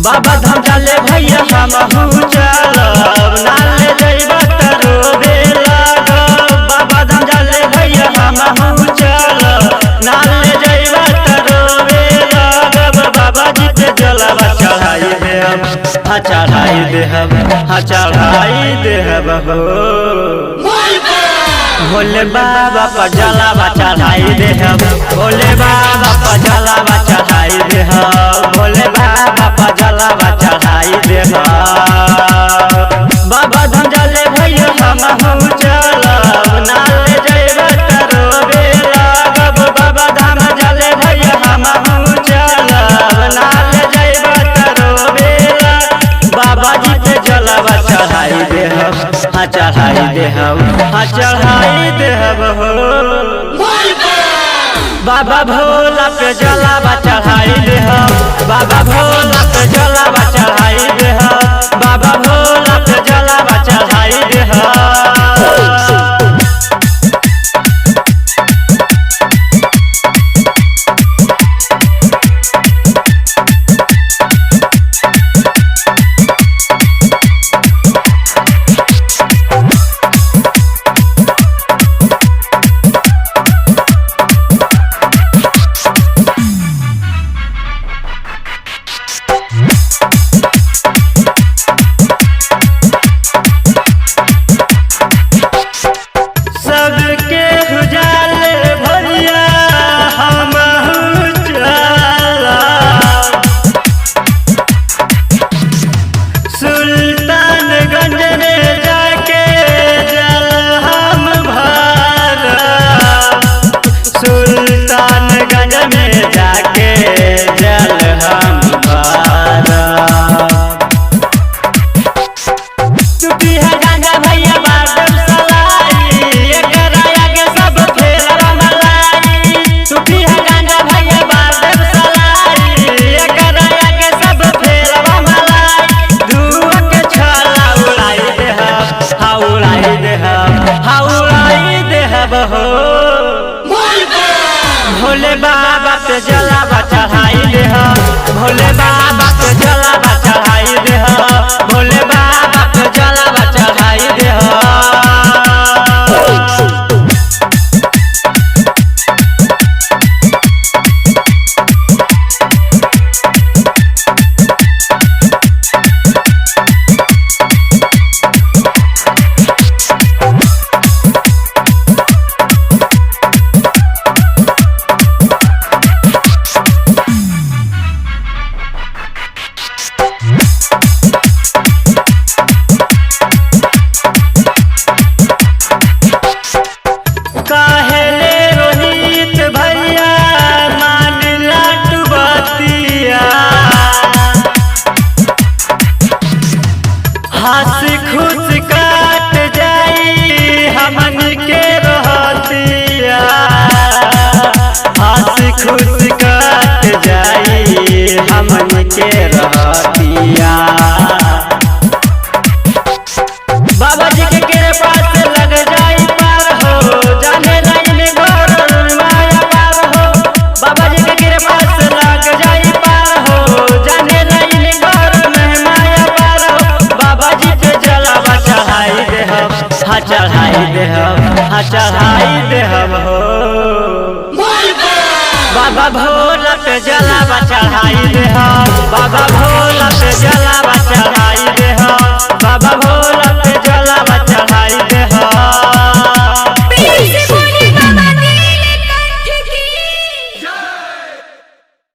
बाबा धाम चले भैया हमहू चलब, नाले जइबा त रोबे लागब। बाबा धाम चले भैया हमहू चलब, नाले जइबा त रोबे लागब। बाबा जी पे जलवा चढ़ाई देहब, हाँ चढ़ाई देहब, हाँ चढ़ाई देहब हो। भोले बाबा पर जलवा चढ़ाई देहब, भोले बाबा पर जलवा चढ़ाई देहब, भोले बाबा पर जलवा चढ़ाई देहब। बाबा धाम चले भैया हमहू चलब, नाले जइबा त रोबे लागब। बाबा धाम चले भैया हमहू चलब, नाले जइबा त रोबे लागब। बाबा जी पे जलवा चढ़ाई देहब, हाँ चढ़ाई देहब, हाँ चढ़ाई देहब हो। बाबा भोला पे जलवा चढ़ाई देहब, बाबा भोला पे जलवा चढ़ाई देहब, बाबा भोला पे जलवा चढ़ाई देहब। सबके उजाले भैया हमहू चलब, सुल्तानगंज में जाके जल हम भरब, सुल्तानगंज में जाके जल हम भरब। तू पीहा गांजा भैया बाटल सलाई, एकरा आगे सब फेल रमलाई। तू पीहा गांजा भैया बाटल सलाई, एकरा आगे सब फेल रमलाई। धुआं के छाला उड़ाई देहब, हाँ उड़ाई देहब, हाँ उड़ाई देहब हो। भोले बाबा पे जलवा चढ़ाई देहब, भोले बाबा पे जलवा चढ़ाई देहब, भोले बाबा पे जलवा चढ़ाई देहब। काहेले रोहित भैया मान लाट बतिया, हंस खुश काट जाई हमन के रहतिया, हंस खुश काट जाई हमन के रहतिया। बाबा जी के कृपा से लग जाई पार हो, जाने लाइन घर माया पार हो। बाबा जी के कृपा से लग जाई पार हो, जाने लाइन घर में माया पार हो। बाबा जी पे जलवा चढ़ाई देहब, हाँ चढ़ाई देहब, हाँ चढ़ाई देहब हो। बाबा भोला पे जलवा चढ़ाई देहब, बाबा भोला पे जलवा चढ़ाई देहब, बाबा भोला